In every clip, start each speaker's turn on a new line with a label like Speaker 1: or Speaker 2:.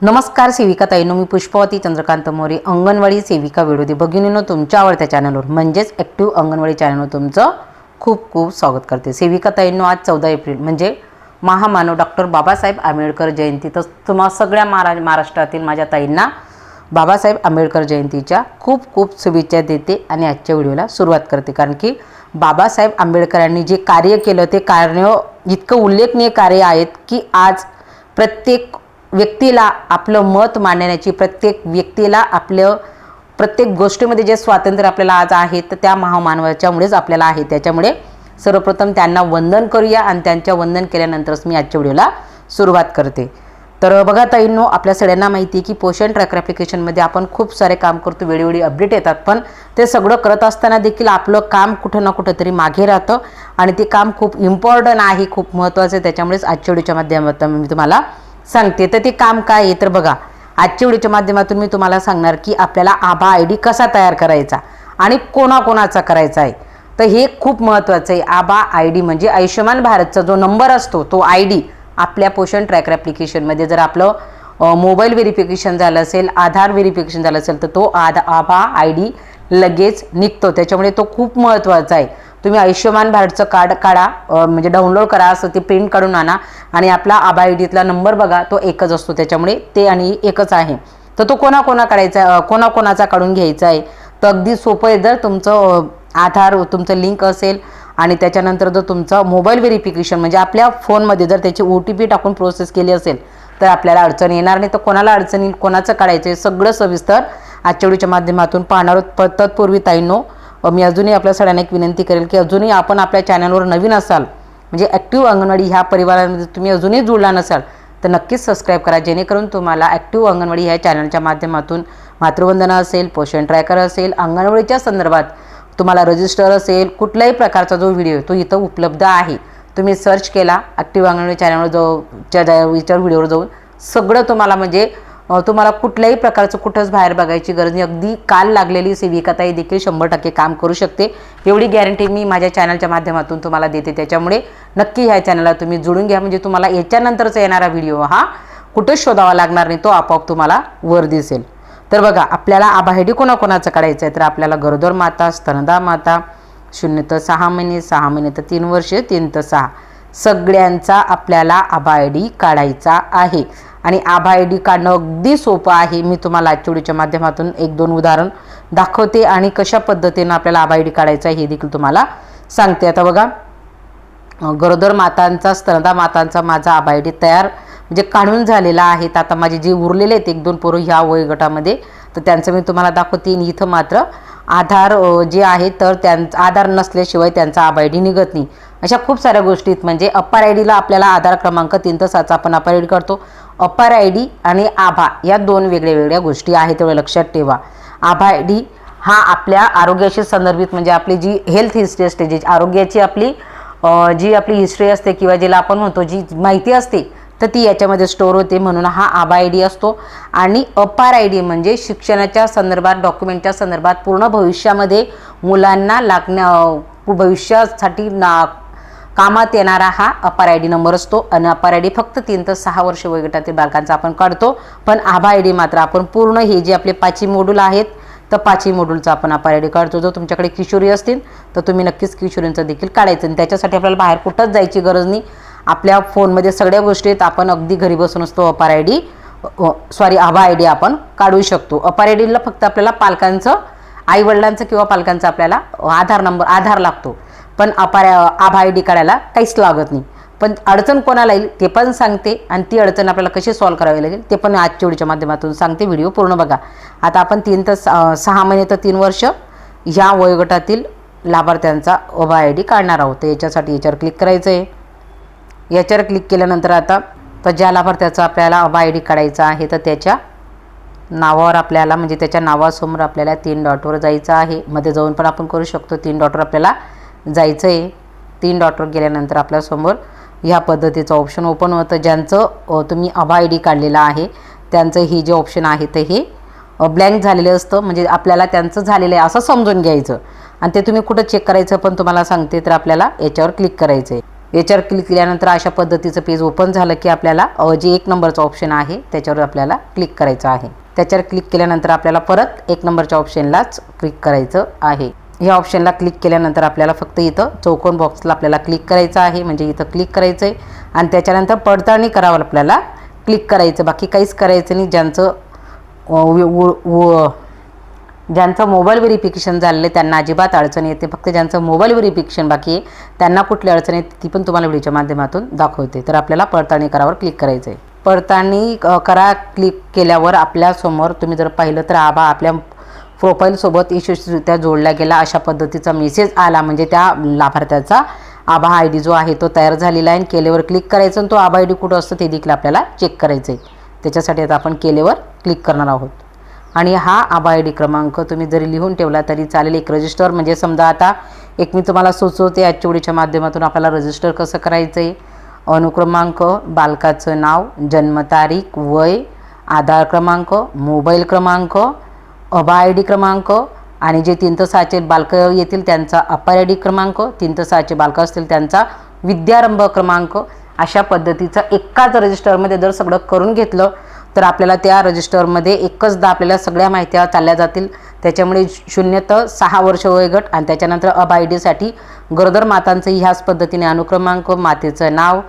Speaker 1: नमस्कार सेविका ताईंनो, मी पुष्पवती चंद्रकांत मोरे, अंगणवाडी सेविका विरोधी भगिनींनो, तुमच्या आवडत्या चॅनलवर म्हणजेच ॲक्टिव्ह अंगणवाडी चॅनलवर तुमचं खूप खूप स्वागत करते। सेविका ताईंनो, आज 14 एप्रिल म्हणजे महामानव डॉक्टर बाबासाहेब आंबेडकर जयंती। तर तुम्हा सगळ्या महाराष्ट्रातील माझ्या ताईंना बाबासाहेब आंबेडकर जयंतीच्या खूप खूप शुभेच्छा देते आणि आजच्या व्हिडिओला सुरुवात करते। कारण की बाबासाहेब आंबेडकरांनी जे कार्य केलं ते कार्य इतकं उल्लेखनीय कार्य आहेत की आज प्रत्येक व्यक्तीला आपलं मत मांडण्याची, प्रत्येक व्यक्तीला आपलं प्रत्येक गोष्टीमध्ये जे स्वातंत्र्य आपल्याला आज आहे तर त्या महामानवाच्यामुळेच आपल्याला आहे। त्याच्यामुळे सर्वप्रथम त्यांना वंदन करूया आणि त्यांच्या वंदन केल्यानंतरच मी आजच्या व्हिडिओला सुरुवात करते। तर बघा ताईंनो, आपल्या सगळ्यांना माहिती आहे की पोषण ट्रॅकर ॲप्लिकेशनमध्ये आपण खूप सारे काम करतो, वेळोवेळी अपडेट येतात, पण ते सगळं करत असताना देखील आपलं काम कुठं ना कुठं तरी मागे राहतं आणि ते काम खूप इम्पॉर्टंट आहे, खूप महत्त्वाचं आहे। त्याच्यामुळेच आजच्या व्हिडिओच्या माध्यमातून मी तुम्हाला सांगते। तर ते काम काय आहे तर बघा, आजच्या व्हिडिओच्या माध्यमातून मी तुम्हाला सांगणार की आपल्याला आभा आय डी कसा तयार करायचा आणि कोणाकोणाचा करायचा आहे। तर हे खूप महत्त्वाचं आहे। आभा आय डी म्हणजे आयुष्यमान भारतचा जो नंबर असतो तो आय डी आपल्या पोषण ट्रॅकर ॲप्लिकेशनमध्ये जर आपलं मोबाईल व्हेरिफिकेशन झालं असेल, आधार व्हेरिफिकेशन झालं असेल तर तो आभा आय डी लगेच निघतो। त्याच्यामुळे तो खूप महत्त्वाचा आहे। तुम्ही आयुष्यमान भारतचं कार्ड काढा, म्हणजे डाउनलोड करा, असं ते प्रिंट काढून आणा आणि आपला आभा आय डीतला नंबर बघा, तो एकच असतो। त्याच्यामुळे ते आणि एकच आहे। तर तो कोणाकोणाचा काढून घ्यायचा आहे तर अगदी सोपं आहे। जर तुमचं आधार तुमचं लिंक असेल आणि त्याच्यानंतर जर तुमचं मोबाईल व्हेरिफिकेशन म्हणजे आपल्या फोनमध्ये जर त्याची OTP टाकून प्रोसेस केली असेल तर आपल्याला अडचण येणार नाही। तर कोणाला अडचण येईल, कोणाचं काढायचं आहे, सगळं सविस्तर आजच्या व्हिडिओच्या माध्यमातून पाहणार आहोत। तत्पूर्वी ताईंनो, मी अजूनही आपल्या सगळ्यांना एक विनंती करेल की अजूनही आपण आपल्या चॅनलवर नवीन असाल, म्हणजे ॲक्टिव्ह अंगणवाडी ह्या परिवारामध्ये तुम्ही अजूनही जुळला नसाल तर नक्कीच सबस्क्राईब करा, जेणेकरून तुम्हाला ॲक्टिव्ह अंगणवाडी ह्या चॅनलच्या माध्यमातून मातृवंदना असेल, पोषण ट्रॅकर असेल, अंगणवाडीच्या संदर्भात तुम्हाला रजिस्टर असेल, कुठल्याही प्रकारचा जो व्हिडिओ तो इथं उपलब्ध आहे। तुम्ही सर्च केला ॲक्टिव्ह अंगणवाडी चॅनलवर विचार व्हिडिओवर जाऊन सगळं तुम्हाला म्हणजे तुम्हाला कुठल्याही प्रकारचं कुठंच बाहेर बघायची गरज नाही। अगदी काल लागलेली सेविकाताई देखील 100% काम करू शकते, एवढी गॅरंटी मी माझ्या चॅनलच्या माध्यमातून तुम्हाला देते। त्याच्यामुळे नक्की ह्या चॅनलला तुम्ही जोडून घ्या, म्हणजे तुम्हाला याच्यानंतरचा येणारा व्हिडिओ हा कुठंच शोधावा लागणार नाही, तो आपोआप तुम्हाला वर दिसेल। तर बघा, आपल्याला आभा आय डी कोणाकोणाचं काढायचं आहे तर आपल्याला गरोदर माता, स्तनदा माता, 0 ते 6 महिने, 6 महिने ते 3 वर्षे, 3 ते 6 सगळ्यांचा आपल्याला आभा आय डी काढायचा आहे। आणि आभा आय डी काढणं अगदी सोपं आहे। मी तुम्हाला आजच्या व्हिडिओच्या माध्यमातून 1-2 उदाहरण दाखवते आणि कशा पद्धतीनं आपल्याला आभा आय डी काढायचा हे देखील तुम्हाला सांगते। आता बघा, गरोदर मातांचा, स्तनदा मातांचा माझा आभा आय डी तयार म्हणजे काढून झालेला आहे। आता माझे जे उरलेले आहेत 1-2 पोरं ह्या वयोगटामध्ये, तर त्यांचं मी तुम्हाला दाखवते। इथं मात्र आधार जे आहे तर त्यांचा आधार नसल्याशिवाय त्यांचा आभा आय डी निघत नाही। अशा खूप साऱ्या गोष्टी आहेत। म्हणजे अप्पर आय डीला आपल्याला आधार क्रमांक 3 ते 6चा आपण अप्पर आय डी काढतो। अप्पर आय डी आणि आभा या 2 वेगळ्या गोष्टी आहेत, तेवढं लक्षात ठेवा। आभा आय डी हा आपल्या आरोग्याशी संदर्भित म्हणजे आपली जी हेल्थ हिस्ट्री असते, जी आरोग्याची आपली जी आपली हिस्ट्री असते किंवा जिला आपण म्हणतो जी माहिती असते तर ती याच्यामध्ये स्टोअर होते, म्हणून हा आभा आय डी असतो। आणि अपार आय डी म्हणजे शिक्षणाच्या संदर्भात, डॉक्युमेंटच्या संदर्भात पूर्ण भविष्यामध्ये मुलांना भविष्यासाठी कामात येणारा हा अपार आय डी नंबर असतो। आणि अपार आय डी फक्त 3 ते 6 वर्ष वयोगटातील बालकांचा आपण काढतो, पण आभा आय डी मात्र आपण पूर्ण हे जे आपले 5 मॉड्यूल आहेत तर 5 मॉड्यूलचा आपण अपार आय डी काढतो। जर तुमच्याकडे किशोरी असतील तर तुम्ही नक्कीच किशोरींचं देखील काढायचं, आणि त्याच्यासाठी आपल्याला बाहेर कुठंच जायची गरज नाही। आपल्या फोनमध्ये सगळ्या गोष्टी आहेत, आपण अगदी घरी बसून असतो अपार I D Abha I D आपण काढू शकतो। अपार आय डीला फक्त आपल्याला पालकांचं, आईवडिलांचं किंवा पालकांचं आपल्याला आधार लागतो, पण आभा आय डी काढायला काहीच लागत नाही। पण अडचण कोणाला येईल ते पण सांगते, आणि ती अडचण आपल्याला कशी सॉल्व्ह करावी लागेल ते पण आजच्या व्हिडिओच्या माध्यमातून सांगते। व्हिडिओ पूर्ण बघा। आता आपण 3 ते 6 महिने तर 3 वर्ष ह्या वयोगटातील लाभार्थ्यांचा आभा आय डी काढणार आहोत। तर याच्यावर क्लिक करायचं आहे। याच्यावर क्लिक केल्यानंतर आता तर ज्या लाभार्थ्याचा आपल्याला आभा आय डी काढायचा आहे तर त्याच्या नावावर आपल्याला, म्हणजे त्याच्या नावासमोर आपल्याला 3 डॉटवर जायचं आहे। मध्ये जाऊन पण आपण करू शकतो, 3 डॉटवर आपल्याला जायचं आहे। 3 डॉटवर गेल्यानंतर आपल्यासमोर ह्या पद्धतीचं ऑप्शन ओपन होतं। ज्यांचं तुम्ही आभा आय डी काढलेला आहे त्यांचं हे जे ऑप्शन आहे तर हे ब्लँक झालेलं असतं, म्हणजे आपल्याला त्यांचं झालेलं आहे असं समजून घ्यायचं। आणि ते तुम्ही कुठं चेक करायचं पण तुम्हाला सांगते, तर आपल्याला याच्यावर क्लिक करायचं आहे। याच्यावर क्लिक केल्यानंतर अशा पद्धतीचं पेज ओपन झालं की आपल्याला जे 1 नंबरचा ऑप्शन आहे त्याच्यावर आपल्याला क्लिक करायचं आहे. त्याच्यावर क्लिक केल्यानंतर आपल्याला परत 1 नंबरच्या ऑप्शनलाच क्लिक करायचं आहे. या ऑप्शनला क्लिक केल्यानंतर आपल्याला फक्त इथं चौकोन बॉक्सला आपल्याला क्लिक करायचं आहे, म्हणजे इथं क्लिक करायचं आहे आणि त्याच्यानंतर पडताळणी करावर आपल्याला क्लिक करायचं. बाकी काहीच करायचं नाही. ज्यांचं मोबाईल व्हेरिफिकेशन झालेलं आहे त्यांना अजिबात अडचण येते. फक्त ज्यांचं मोबाईल व्हेरिफिकेशन बाकी आहे त्यांना कुठली अडचण येते ती पण तुम्हाला व्हिडिओच्या माध्यमातून दाखवते. तर आपल्याला पडताळणी करावर क्लिक करायचं आहे. पडताळणी करा क्लिक केल्यावर आपल्यासमोर तुम्ही जर पाहिलं तर आभा आपल्या प्रोफाईलसोबत यशस्वीरित्या जोडला गेला अशा पद्धतीचा मेसेज आला. म्हणजे त्या लाभार्थ्याचा आभा आय डी जो आहे तो तयार झालेला आहे. केलेवर क्लिक करायचं आणि तो आभा आय डी कुठं असतो ते देखील आपल्याला चेक करायचं आहे. त्याच्यासाठी आता आपण केलेवर क्लिक करणार आहोत. आणि हा आभा आय डी क्रमांक तुम्ही जरी लिहून ठेवला तरी चालेल. एक रजिस्टर म्हणजे समजा आता एक मी तुम्हाला सुचवते आजच्या व्हिडिओच्या माध्यमातून आपल्याला रजिस्टर कसं करायचं आहे. अनुक्रमांक, बालकाचं नाव, जन्मतारीख, वय, आधार क्रमांक, मोबाईल क्रमांक, आभा आय डी क्रमांक आणि जे 3 ते 6चे बालकं येतील त्यांचा अप्पा आय डी क्रमांक, 3 ते 6चे बालकं असतील त्यांचा विद्यारंभ क्रमांक, अशा पद्धतीचं एकाच रजिस्टरमध्ये जर सगळं करून घेतलं तर आपल्याला त्या रजिस्टरमध्ये एकचदा आपल्याला सगळ्या माहित्या चालल्या जातील. त्याच्यामुळे 0 ते 6 वर्ष वयोगट आणि त्याच्यानंतर आभा आय डीसाठी गरोदर मातांचंही ह्याच पद्धतीने अनुक्रमांक, मातेचं नाव,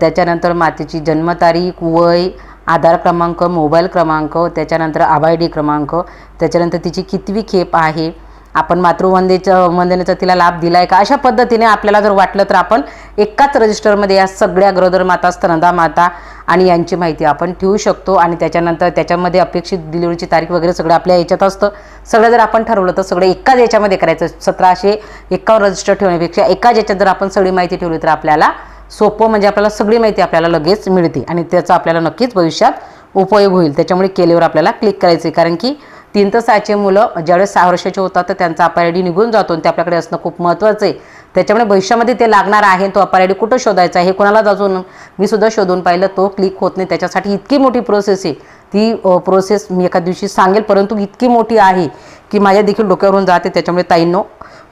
Speaker 1: त्याच्यानंतर मातेची जन्मतारीख, वय, आधार क्रमांक, मोबाईल क्रमांक, त्याच्यानंतर आभा आय डी क्रमांक, त्याच्यानंतर तिची कितवी खेप आहे, आपण वंदनेचा तिला लाभ दिला आहे का, अशा पद्धतीने आपल्याला जर वाटलं तर आपण एकाच रजिस्टरमध्ये या सगळ्या गरोदर माता, स्तनदा माता आणि यांची माहिती आपण ठेवू शकतो. आणि त्याच्यानंतर त्याच्यामध्ये अपेक्षित डिलिव्हरीची तारीख वगैरे सगळं आपल्या याच्यात असतं. सगळं जर आपण ठरवलं तर सगळं एकाच याच्यामध्ये करायचं. 1751 रजिस्टर ठेवण्यापेक्षा एकाच याच्यात जर आपण सगळी माहिती ठेवली तर आपल्याला सोपं, म्हणजे आपल्याला सगळी माहिती आपल्याला लगेच मिळते आणि त्याचा आपल्याला नक्कीच भविष्यात उपयोग होईल. त्याच्यामुळे केलेवर आपल्याला क्लिक करायचं आहे. कारण की 3 ते 6चे मुलं ज्यावेळेस 6 वर्षाचे होतात तर त्यांचा अप्पा आय डी निघून जातो आणि ते आपल्याकडे असणं खूप महत्त्वाचं आहे. त्याच्यामुळे भविष्यामध्ये ते लागणार आहे. तो अप्पा आय डी कुठं शोधायचा हे कोणाला अजून मी सुद्धा शोधून पाहिलं, तो क्लिक होत नाही. त्याच्यासाठी इतकी मोठी प्रोसेस आहे. ती प्रोसेस मी एका दिवशी सांगेल, परंतु इतकी मोठी आहे की माझ्या देखील डोक्यावरून जाते. त्याच्यामुळे ताईंनो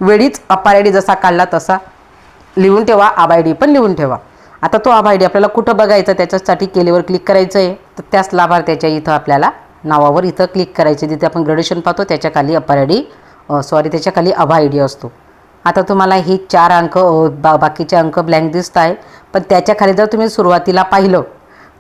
Speaker 1: वेळीच अप्पा आय डी जसा काढला तसा लिहून ठेवा, आभा आय डी पण लिहून ठेवा. आता तो आभा आय डी आपल्याला कुठं बघायचा त्याच्यासाठी केलेवर क्लिक करायचं आहे. तर त्याच लाभार्थ्याच्या इथं आपल्याला नावावर इथं क्लिक करायचे. जिथे आपण ग्रेडेशन पाहतो त्याच्या खाली अप्पा आय डी त्याच्या खाली आभा आय डी असतो. आता तुम्हाला ही 4 अंक बाकीचे अंक ब्लँक दिसत आहे, पण त्याच्या खाली जर तुम्ही सुरुवातीला पाहिलं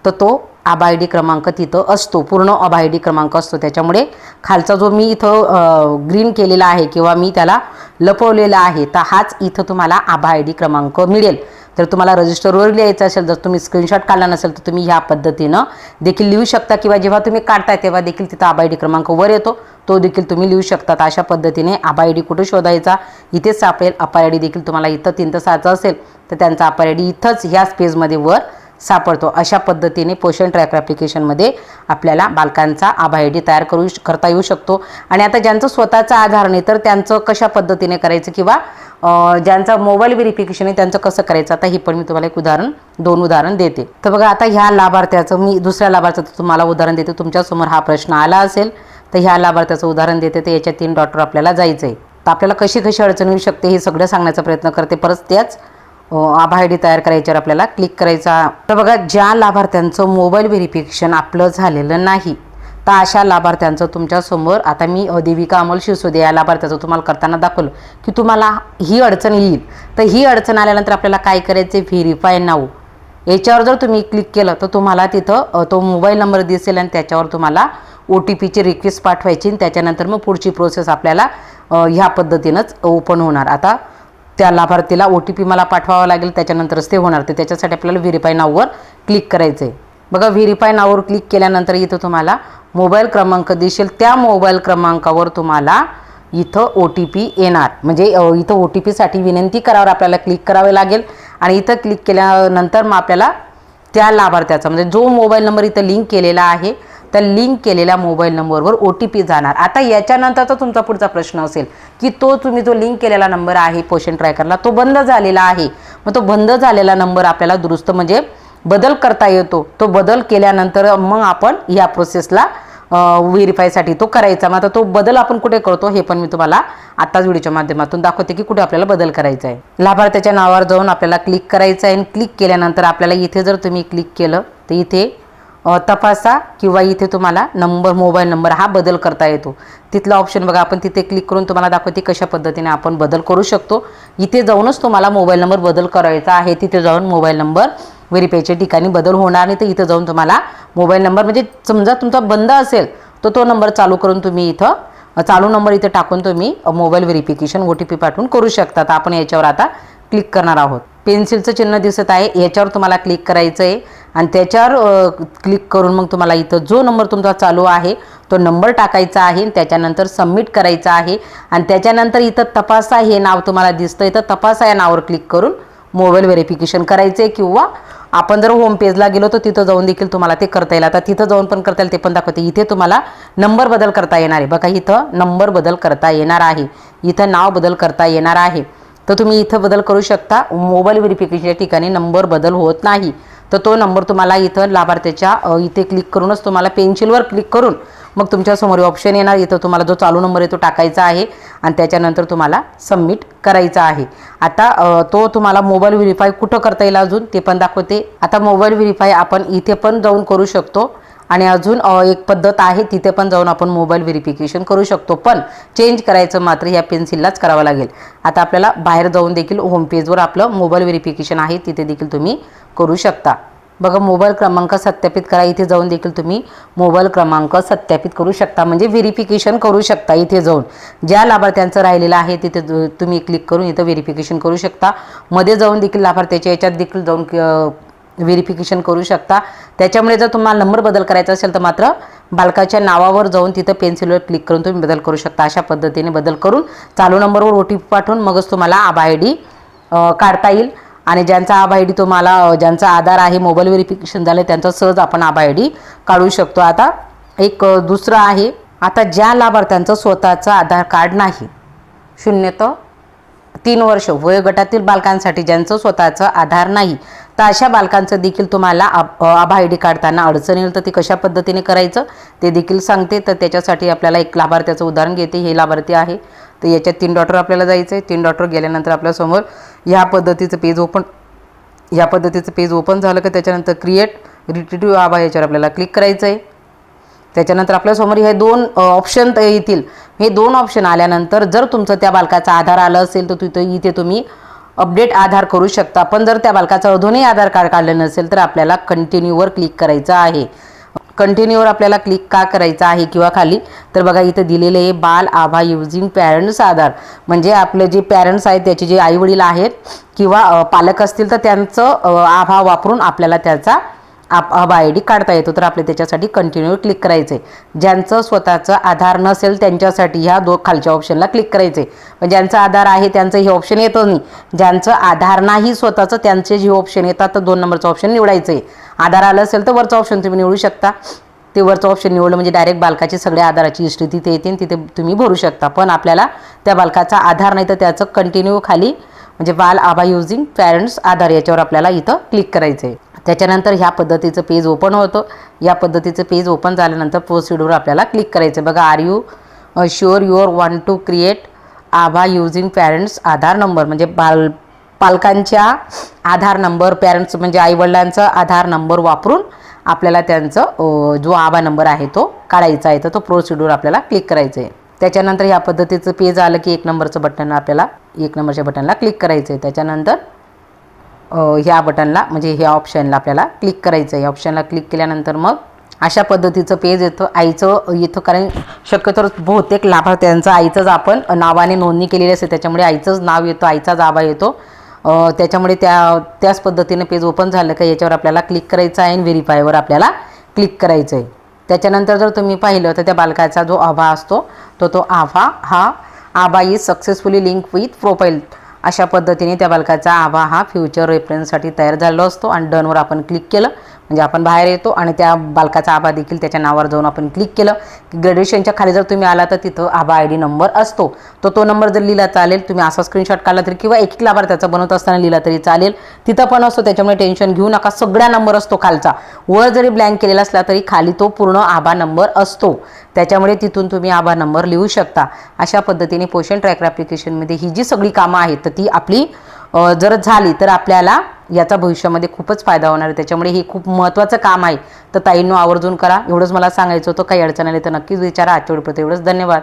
Speaker 1: तर तो आभा आय डी क्रमांक तिथं असतो, पूर्ण आभा आय डी क्रमांक असतो. त्याच्यामुळे खालचा जो मी इथं ग्रीन केलेला आहे किंवा मी त्याला लपवलेला आहे तर हाच इथं तुम्हाला आभा आय डी क्रमांक मिळेल. जर तुम्हाला रजिस्टरवर लिहायचं असेल, जर तुम्ही स्क्रीनशॉट काढला नसेल तर तुम्ही ह्या पद्धतीनं देखील लिहू शकता किंवा जेव्हा तुम्ही काढताय तेव्हा देखील तिथं आभा आय डी क्रमांक वर येतो, तो देखील तुम्ही लिहू शकता. अशा पद्धतीने आभा आय डी कुठे शोधायचा इथेच सापडेल. अप्पा आय डी देखील तुम्हाला इथं 3 ते 6चा असेल तर त्यांचा अप्पा आय डी इथंच ह्या पेजमध्ये वर सापडतो. अशा पद्धतीने पोषण ट्रॅकर ॲप्लिकेशनमध्ये आपल्याला बालकांचा आभा आय डी तयार करता येऊ शकतो. आणि आता ज्यांचं स्वतःचा आधार नाही तर त्यांचं कशा पद्धतीने करायचं किंवा ज्यांचा मोबाईल व्हेरिफिकेशन आहे त्यांचं कसं करायचं, आता ही पण मी तुम्हाला एक 2 उदाहरण देते. तर बघा, आता ह्या लाभार्थ्याचं मी दुसऱ्या लाभार्थ्याचं तुम्हाला उदाहरण देते. तुमच्यासमोर हा प्रश्न आला असेल तर ह्या लाभार्थ्याचं उदाहरण देते. तर याच्या 3 डॉटवर आपल्याला जायचं आहे. तर आपल्याला कशी अडचण येऊ शकते हे सगळं सांगण्याचा प्रयत्न करते. परत त्याच आभा आय डी तयार करायच्यावर आपल्याला क्लिक करायचा. तर बघा, ज्या लाभार्थ्यांचं मोबाईल व्हेरिफिकेशन आपलं झालेलं नाही तर अशा लाभार्थ्यांचं तुमच्यासमोर, आता मी देविका अमोल शिवसोदे या लाभार्थ्याचं तुम्हाला करताना दाखवलं की तुम्हाला ही अडचण येईल. तर ही अडचण आल्यानंतर आपल्याला काय करायचं आहे, व्हेरीफाय नाऊ याच्यावर जर तुम्ही क्लिक केलं तर तुम्हाला तिथं तो मोबाईल नंबर दिसेल आणि त्याच्यावर तुम्हाला OTPची रिक्वेस्ट पाठवायची आणि त्याच्यानंतर मग पुढची प्रोसेस आपल्याला ह्या पद्धतीनंच ओपन होणार. आता त्या लाभार्थीला OTP मला पाठवावा लागेल, त्याच्यानंतरच ते होणार. तर त्याच्यासाठी आपल्याला व्हेरीफाय नाऊवर क्लिक करायचं आहे. बघा, व्हेरीफाय नाऊवर क्लिक केल्यानंतर इथं तुम्हाला मोबाईल क्रमांक दिसेल. त्या मोबाईल क्रमांकावर तुम्हाला इथं OTP येणार. म्हणजे इथं OTPसाठी विनंती करावर आपल्याला क्लिक करावे लागेल. आणि इथं क्लिक केल्यानंतर मग आपल्याला त्या लाभार्थ्याचा म्हणजे जो मोबाईल नंबर इथं लिंक केलेला आहे त्या लिंक केलेल्या मोबाईल नंबरवर OTP जाणार. आता याच्यानंतरचा तुमचा पुढचा प्रश्न असेल की तुम्ही जो लिंक केलेला नंबर आहे पोषण ट्रॅकरला तो बंद झालेला आहे. मग तो बंद झालेला नंबर आपल्याला दुरुस्त म्हणजे बदल करता येतो. तो बदल केल्यानंतर मग आपण या प्रोसेसला व्हेरीफायसाठी तो करायचा. मग आता तो बदल आपण कुठे करतो हे पण मी तुम्हाला आत्ताच व्हिडिओच्या माध्यमातून दाखवते की कुठे आपल्याला बदल करायचा आहे. लाभार्थ्याच्या नावावर जाऊन आपल्याला क्लिक करायचं आहे आणि क्लिक केल्यानंतर आपल्याला इथे जर तुम्ही क्लिक केलं तर इथे तपासा किंवा इथे तुम्हाला मोबाईल नंबर हा बदल करता येतो. तिथला ऑप्शन बघा, आपण तिथे क्लिक करून तुम्हाला दाखवते कशा पद्धतीने आपण बदल करू शकतो. इथे जाऊनच तुम्हाला मोबाईल नंबर बदल करायचा आहे. तिथे जाऊन मोबाईल नंबर व्हेरीफायच्या ठिकाणी बदल होणार नाही. तर इथं जाऊन तुम्हाला मोबाईल नंबर म्हणजे समजा तुमचा बंद असेल तर तो नंबर चालू करून तुम्ही इथं चालू नंबर इथे टाकून तुम्ही मोबाईल व्हेरिफिकेशन OTP पाठवून करू शकता. तर आपण याच्यावर आता क्लिक करणार आहोत. पेन्सिलचं चिन्ह दिसत आहे, याच्यावर तुम्हाला क्लिक करायचं आहे आणि त्याच्यावर क्लिक करून मग तुम्हाला इथं जो नंबर तुमचा चालू आहे तो नंबर टाकायचा आहे. त्याच्यानंतर सबमिट करायचा आहे आणि त्याच्यानंतर इथं तपासा हे नाव तुम्हाला दिसतं, इथं तपासा या नावावर क्लिक करून मोबाईल व्हेरिफिकेशन करायचं आहे. किंवा आपण जर होम पेजला गेलो तर तिथं जाऊन देखील तुम्हाला ते करता येईल. आता तिथं जाऊन पण करता येईल, ते पण दाखवते. इथे तुम्हाला नंबर बदल करता येणार आहे बघा, इथं नंबर बदल करता येणार आहे, इथं नाव बदल करता येणार आहे. तर तुम्ही इथं बदल करू शकता. मोबाईल व्हेरिफिकेशनच्या ठिकाणी नंबर बदल होत नाही, तर तो नंबर तुम्हाला इथं लाभार्थ्याच्या इथे क्लिक करूनच तुम्हाला पेन्सिलवर क्लिक करून मग तुमच्यासमोर ऑप्शन येणार. इथं तुम्हाला जो चालू नंबर आहे तो टाकायचा आहे आणि त्याच्यानंतर तुम्हाला सबमिट करायचा आहे. आता तो तुम्हाला मोबाईल व्हेरीफाय कुठं करता येईल अजून ते पण दाखवते. आता मोबाईल व्हेरीफाय आपण इथे पण जाऊन करू शकतो आणि अजून एक पद्धत आहे तिथे पण जाऊन आपण मोबाईल व्हेरिफिकेशन करू शकतो, पण चेंज करायचं मात्र ह्या पेन्सिललाच करावं लागेल. आता आपल्याला बाहेर जाऊन देखील होम पेजवर आपलं मोबाईल व्हेरिफिकेशन आहे तिथे देखील तुम्ही करू शकता. बघा, मोबाईल क्रमांक सत्यापित करा, इथे जाऊन देखील तुम्ही मोबाईल क्रमांक सत्यापित करू शकता, म्हणजे व्हेरिफिकेशन करू शकता. इथे जाऊन ज्या लाभार्थ्यांचं राहिलेलं आहे तिथे तुम्ही क्लिक करून इथं व्हेरिफिकेशन करू शकता. मध्ये जाऊन देखील लाभार्थ्याच्या याच्यात देखील जाऊन व्हेरिफिकेशन करू शकता. त्याच्यामुळे जर तुम्हाला नंबर बदल करायचा असेल तर मात्र बालकाच्या नावावर जाऊन तिथं पेन्सिलवर क्लिक करून तुम्ही बदल करू शकता. अशा पद्धतीने बदल करून चालू नंबरवर OTP पाठवून मगच तुम्हाला आभा ID काढता येईल. आणि ज्यांचा आभा ID तुम्हाला ज्यांचा आधार आहे मोबाईल व्हेरिफिकेशन झालं त्यांचा सहज आपण आभा ID काढू शकतो. आता एक दुसरं आहे, आता ज्या लाभार्थ्यांचं स्वतःचं आधार कार्ड नाही, 0 ते 3 वर्ष वयोगटातील बालकांसाठी ज्यांचं स्वतःचं आधार नाही, तर अशा बालकांचं देखील तुम्हाला आभा ID काढताना अडचण येईल. तर ते कशा पद्धतीने करायचं ते देखील सांगते. तर त्याच्यासाठी आपल्याला एक लाभार्थ्याचं उदाहरण घेते. हे लाभार्थी आहे, तर याच्यात 3 डॉटवर आपल्याला जायचं आहे. 3 डॉटवर गेल्यानंतर आपल्यासमोर ह्या पद्धतीचं पेज ओपन झालं की त्याच्यानंतर क्रिएट रिलेटिव्ह आभा याच्यावर आपल्याला क्लिक करायचं आहे. त्याच्यानंतर आपल्यासमोर हे 2 ऑप्शन येतील. हे 2 ऑप्शन आल्यानंतर जर तुमचं त्या बालकाचा आधार आलं असेल तर इथे तुम्ही अपडेट आधार करू शकता. पण जर त्या बालकाचं अजूनही आधार कार्ड काढलं नसेल तर आपल्याला कंटिन्यूवर क्लिक करायचं आहे. कंटिन्यूवर आपल्याला क्लिक का करायचं आहे किंवा खाली तर बघा इथं दिलेले आहे बाल आभा युजिंग पॅरेंट्स आधार, म्हणजे आपले जे पॅरेंट्स आहेत त्याचे जे आईवडील आहेत किंवा पालक असतील तर त्यांचं आभा वापरून आपल्याला त्याचा आभा ID काढता येतो. तर आपले त्याच्यासाठी कंटिन्यूवर क्लिक करायचं आहे. ज्यांचं स्वतःचं आधार नसेल त्यांच्यासाठी ह्या खालच्या ऑप्शनला क्लिक करायचं आहे. पण ज्यांचं आधार आहे त्यांचं हे ऑप्शन येतं नाही. ज्यांचं आधार नाही स्वतःचं त्यांचे जे ऑप्शन येतात तर 2 नंबरचं ऑप्शन निवडायचं आहे. आधार आलं असेल तर वरचं ऑप्शन तुम्ही निवडू शकता. ते वरचं ऑप्शन निवडलं म्हणजे डायरेक्ट बालकाची सगळ्या आधाराची हिस्ट्री तिथे येते, तिथे तुम्ही भरू शकता. पण आपल्याला त्या बालकाचा आधार नाही तर त्याचं कंटिन्यू खाली म्हणजे बाल आभा युजिंग पॅरेंट्स आधार याच्यावर आपल्याला इथं क्लिक करायचं आहे. त्याच्यानंतर ह्या पद्धतीचं पेज ओपन होतं. या पद्धतीचं पेज ओपन झाल्यानंतर प्रोसिड्यूर आपल्याला क्लिक करायचं. बघा, are you sure your want to create आभा युजिंग पॅरेंट्स आधार नंबर, म्हणजे पालकांच्या आधार नंबर, पॅरेंट्स म्हणजे आईवडिलांचा आधार नंबर वापरून आपल्याला त्यांचं जो आभा नंबर आहे तो काढायचा आहे. तर तो प्रोसिड्यूर आपल्याला क्लिक करायचं आहे. त्याच्यानंतर ह्या पद्धतीचं पेज आलं की 1 नंबरचं बटन आपल्याला 1 नंबरच्या बटनला क्लिक करायचं आहे. त्याच्यानंतर ह्या बटनला म्हणजे ह्या ऑप्शनला आपल्याला क्लिक करायचं आहे. या ऑप्शनला क्लिक केल्यानंतर मग अशा पद्धतीचं पेज येतं. आईचं येतं, कारण शक्यतो बहुतेक लाभार्थ्यांचं आईचंच आपण नावाने नोंदणी केलेली असते त्याच्यामुळे आईचंच नाव येतं, आईचाच आभा येतो. त्याच्यामुळे त्याच पद्धतीने पेज ओपन झालं का याच्यावर आपल्याला क्लिक करायचं आहे आणि व्हेरीफायवर आपल्याला क्लिक करायचं आहे. त्याच्यानंतर जर तुम्ही पाहिलं तर त्या बालकाचा जो आभा असतो तो आभा is successfully link with profile, अशा पद्धतीने त्या बालकाचा आभा हा फ्युचर रेफरन्ससाठी तयार झालेला असतो. आणि डनवर आपण क्लिक केलं म्हणजे आपण बाहेर येतो आणि त्या बालकाचा आभा देखील त्याच्या नावावर जाऊन आपण क्लिक केलं की ग्रॅज्युएशनच्या खाली जर तुम्ही आला तर तिथं आभा ID नंबर असतो. तो नंबर जर लिहिला चालेल, तुम्ही असा स्क्रीनशॉट काढला तरी किंवा एक लाभार्थ्याचा बनवत असताना लिहिला तरी चालेल. तिथं पण असतो, त्याच्यामुळे टेन्शन घेऊ नका. सगळा नंबर असतो खालचा. वर जरी ब्लँक केलेला असला तरी खाली तो पूर्ण आभा नंबर असतो. त्याच्यामुळे तिथून तुम्ही आभा नंबर लिहू शकता. अशा पद्धतीने पोषण ट्रॅकर ॲप्लिकेशनमध्ये ही जी सगळी कामं आहेत तर ती आपली जर झाली तर आपल्याला याचा भविष्यामध्ये खूपच फायदा होणार आहे. त्याच्यामुळे हे खूप महत्त्वाचं काम आहे. तर ताईंनो आवर्जून करा. एवढंच मला सांगायचं होतं. काही अडचण आली तर नक्कीच विचारा. आजच्या व्हिडिओपुरतं एवढंच. धन्यवाद.